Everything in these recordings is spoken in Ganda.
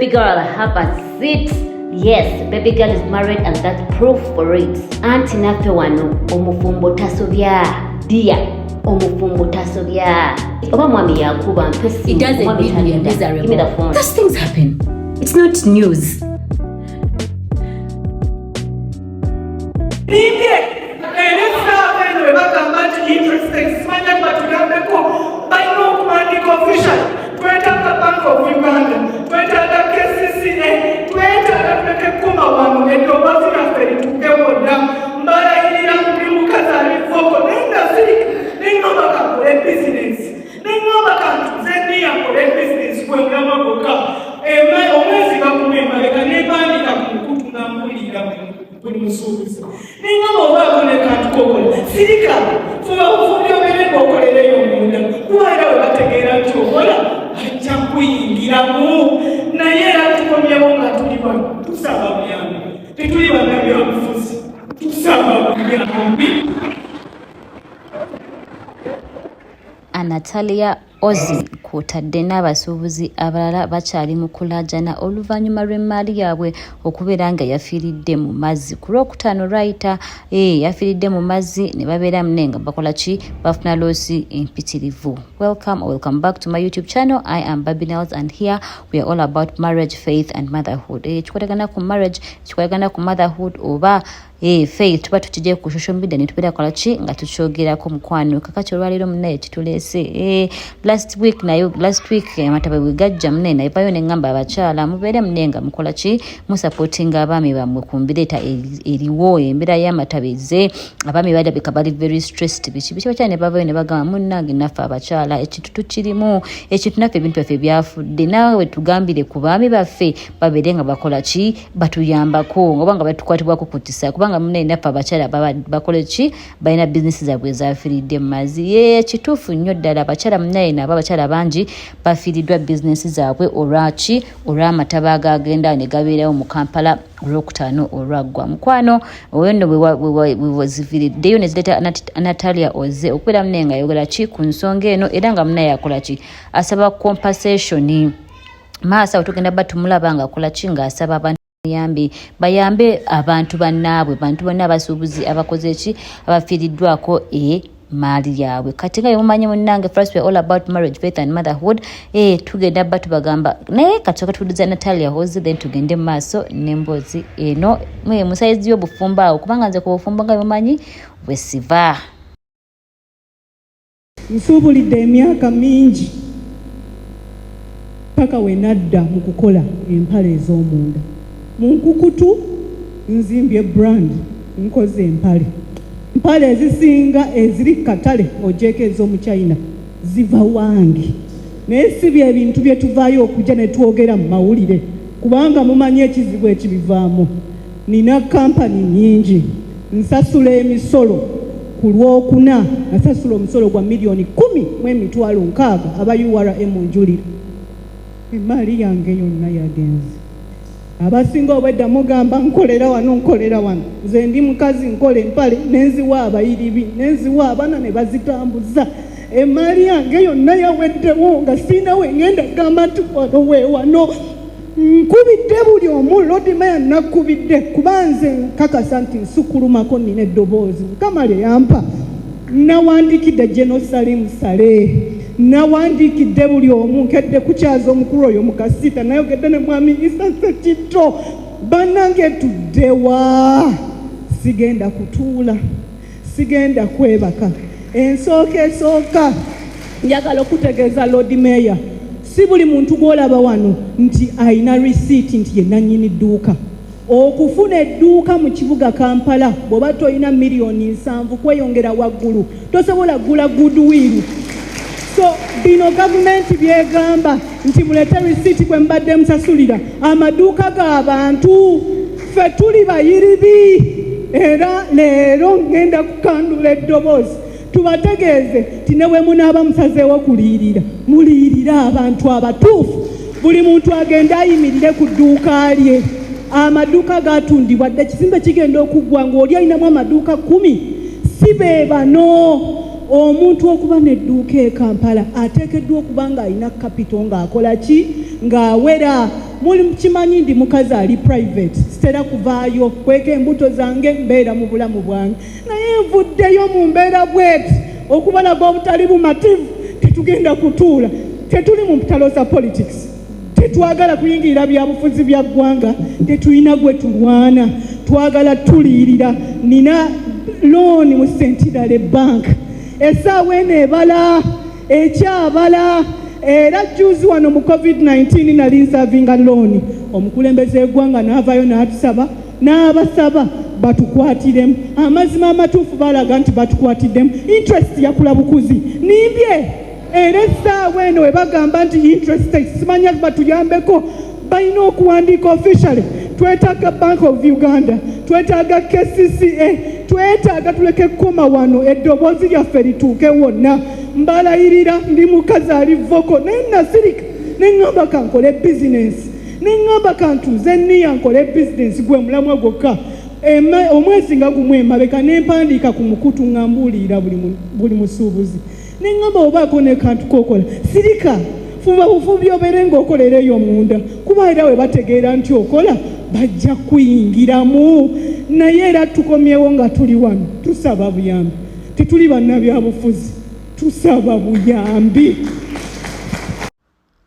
Baby girl, have a seat. Yes, baby girl is married and that's proof for it. Auntie nafe wano, omufumbo tasobya. Dia, omufumbo tasobya. Oba mwami yakuba mpesi. It doesn't mean you're miserable. Give me the phone. Those things happen. It's not news. Natalia Ozzy kwotadde n'abasuubuzi abalala bakyali mu kulaajana oluvannyuma lw'emmaali yaabwe okubeera nga yafiiridde mu mazzi ku Lwokutaano Writer yafiiridde mu mazzi ne babeera munenga bakola ki bafuna loosi empitirivu. Welcome back to my YouTube channel. I am Baby Nels and here we are all about marriage, faith and motherhood. Kikwatagana ku marriage, kikwatagana ku motherhood oba faith tuba tutije ku social media ne tubeera kola ki nga tukyogerako mukwano kakati olwaleero munaye kituleese last week amataba bwe gajja munaye naye bayo ne ngamba abakyala mubeere munenga mukola ki musupportinga abaami bammwe ku mbireeta eriwo embeera y'amataba eze abaami balabika bali very stressed biki bakyala ne bavayo ne bagamba munnange naffe abakyala ekintu tukirimu ekintu naffe ebintu byaffe byafudde naawe tugambire ku baami baffe babeere nga bakola ki batuyambako oba nga batukwatibwako kutisa kubanga munaye naffe abakyala bakole ki balina bizinesi zaabwe ezafiiridde mu mazzi kituufu nnyo ddala abakyala munaye nabo abakyala bangi bafiiriddwa bizinesi zaabwe olwaki olw'amataba agagenda ne gabeerawo mu Kampala Olwokutaano olwaggwa mukwano oyo nno bwe ziviiriddeyo ne zireeta Natalia Ozzy okubeera munaye nga ayogera ki ku nsonga eno era nga munaye akola ki asaba compensation maaso awo tugenda batumulaba nga akola ki ng'asaba abantu bayambe abantu bannaabwe bantu bonna abasuubuzi abakoze eki abafiiriddwako maali yaabwe kati nga mumanyi munnange first we all about marriage, faith and motherhood tugenda batubagamba naye katoka tuduza Natalia Ozzy then tugende maaso n'emboozi eno musaizi y'obufumbo awo kubanga nze ku bufumbo nga mumanyi bwesiva nsuubulidde emyaka mingi paka we nadda mu kukola empale ez'omunda mu nkukutu nzimbye brand nkoze empale ezisinga eziri katale ojeko ez'omu China ziva wange naye si bye bintu bye tuvaayo okujja ne twogera mu mawulire kubanga mumanyi ekizibu ekibivaamu. Nina kampani nyingi nsasula emisolo ku Lwokuna nasasula omusolo gwa milioni 10,600 aba URM njulira emali yange yonna yagenze. Abasinga obwedda mugamba nkolera wano nze ndi mukazi nkola empale nenziwa abayiribi nenziwa abaana ne bazitambuza emali yange yonna yaweddewo nga sina we ngenda gamba nti wano weewano nkubidde buli omu Lodimaya nakubidde kuba nze nkakasa nti nsukulumako nina eddoboozi Mukama lye yampa. Nawandikidde Jerusalem Sale nawandikidde buli omu nkedde kukyaza omukulu oyo mukasita nayogedde ne mwami Isa Sekitto bannange tuddewa sigenda kutuula sigenda kwebaka esooka njagala okutegeeza Lodimaya si buli muntu gwolaba wano nti ayina receipt nti ye nannyini dduuka. Okufuna edduuka mu kibuga Kampala bw'oba toyina milioni 7 kweyongera waggulu tosobola gula goodwill. So bino gavumenti byegamba nti mulete receipt kwe mbadde musasulira amaduuka g'abantu ffe tuli bayiribi era leero ngenda kukandula eddoboozi tubategeeze ti ne bwe munaaba musazeewo kuliyirira muliyirira abantu abatuufu buli muntu agenda ayimirire ku dduuka lye. Amaduuka gatundibwa dde ekizimbe kigenda okuggwa ng'oli ayinamu amaduuka 10 si be bano omuntu okuba n'edduuka e Kampala ateekeddwa okuba ng'alina kapito ng'akola ki ng'awera. Kimanyi ndi mukazi ali private sitera kuvaayo kweka embuto zange mbeera mu bulamu bwange naye nvuddeyo mu mbeera bweti okubalaga obutali bumativu tetugenda kutuula tetuli mu mpitalo za politics tetwagala kuyingirira byabufuzi bya ggwanga tetulina gwe tulwana twagala tuliirira nina looni mu Centenary Bank essaawa eno ebala ekyabala era juzi wano mu COVID-19 nali nsavinga looni omukulembeze eggwanga n'avaayo n'atusaba n'abasaba batukwatiremu amazima amatuufu balaga nti batukwatiddemu interest yakula bukuzi nimbye era essaawa eno we bagamba nti interest simanya batuyambeko balina okuwandiika officially twetaaga Bank of Uganda twetaaga KCCA twetaaga tuleke kukoma wano eddoboozi lyaffe lituuke wonna mbalayirira ndi mukazi ali voko naye nasirika neŋŋamba kankole bizinesi neŋŋamba kantuuze nniya nkole bizinesi gwe mulamwa gwokka omwezi nga gumu emabeka nempandiika ku mukutu ŋŋambuulirira buli musuubuzi neŋŋamba obaako ne kantu kokola sirika fuba bufubi obeere ng'okolera eyo munda kuba era we bategeera nti okola bajja kuyingiramu naye era tukomyewo nga tuli wano tusaba buyambi tetuli bannabyabufuzi tusaba buyambi.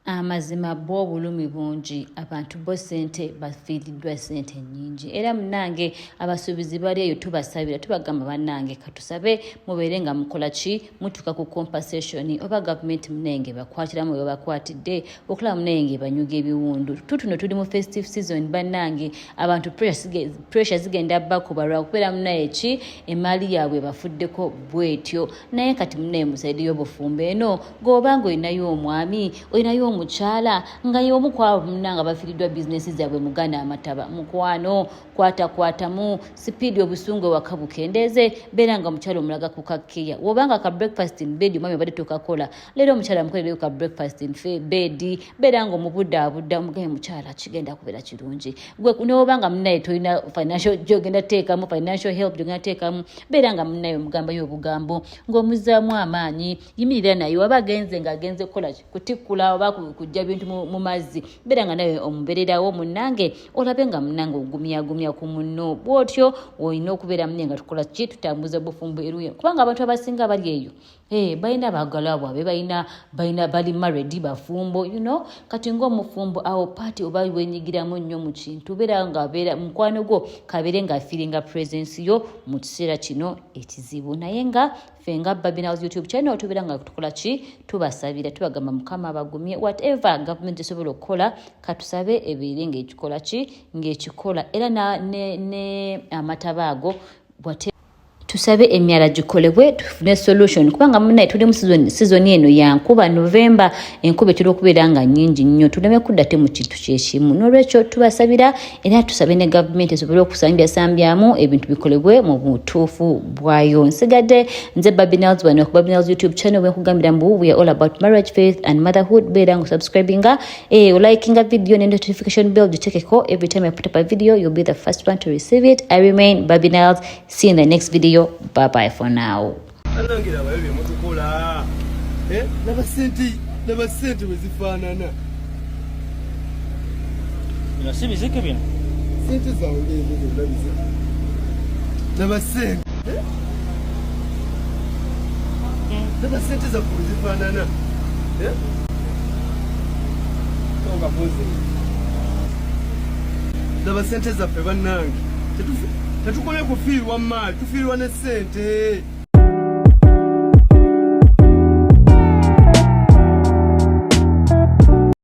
Amazima bo obulumi bungi abantu bo sente bafiiriddwa sente nnyingi era munange abasuubizi bali eyo tubasabira tubagamba bannange katusabe mubeere nga mukola ki mutuuka ku compensation oba gavumenti munenge bakwatiramu we bakwatidde okulaba munenge banyuga ebiwundu tutuno tuli mu festive season bannange abantu pressure zigenda bakuba lwakubeera munaye ki emaali yaabwe bafuddeko bwetyo naye kati munaye musaidi y'obufumbo eno g'obanga olinayo omwami olinayo omukyala nga y'omu kwabo munanga bafiiriddwa bizinesi zaabwe mugana amataba mukwano kwatamu sipiidi obusungu waka bukendeeze beera nga omukyala omulaga ku kakkeya wobanga ka breakfast in bed omwami obadde tokakola leero omukyala mukolereyo ka breakfast in bed beera nga omubuddaabudda omugaye mukyala kigenda kubeera kirungi gwe newobanga munnaye tolina financial gyogenda teekamu financial help gyogenda teekamu beera nga munnaye omugambayo obugambo ng'omuzaamu amaanyi yimirira naye waba agenze ng'agenze kukola kutikkula oba kujja bintu mu mazzi beera nga nawe omubererawo munnange olabe nga munnange ogumyagumya ku munno bwotyo olina okubeera munne nga tukola ki tutambuza obufumbo eruye kubanga abantu abasinga bali eyo balina baagala bwabwe balina bali married bafumbo kati ng'omufumbo awo paati oba wenyigiramu nnyo mu kintu beera nga abeera mukwano gwo kabeere ng'afiiringa presence yo mu kiseera kino ekizibu naye nga ffe nga Babina's YouTube channel tubeera nga tukola ki tubasabira tubagamba mukama abagumye whatever government esobola okukola katusabe ebeere ng'ekikola ki ng'ekikola era ne amataba ago tusabe emyala gikolebwe tufune solution kubanga munnaye tuli mu season eno yankuba November enkuba etera okubeera nga nnyingi nnyo tuleme kuddate mu kintu kyekimu n'olwekyo tubasabira era tusabe ne gavumenti esobole okusambyamu ebintu bikolebwe mu butuufu bwayo. Nsigadde nze Babina's wano ku Babina's YouTube channel wenkugambira mbu we are all about marriage, faith and motherhood. Beera nga subscribinga likinga video ne notification bell gitekeko every time I put up a video you'll be the first one to receive it. I remain Babina's. See you in the next video. Bye bye for now. Alangira bayo mutukola naba sente wezifaanana bino si bizike bino sente zawe ng'ezo naba sente naba sente zaffe wezifaanana tonga pozi naba sente zaffe bannange tetukole kufiirwa maali tufiirwa ne sente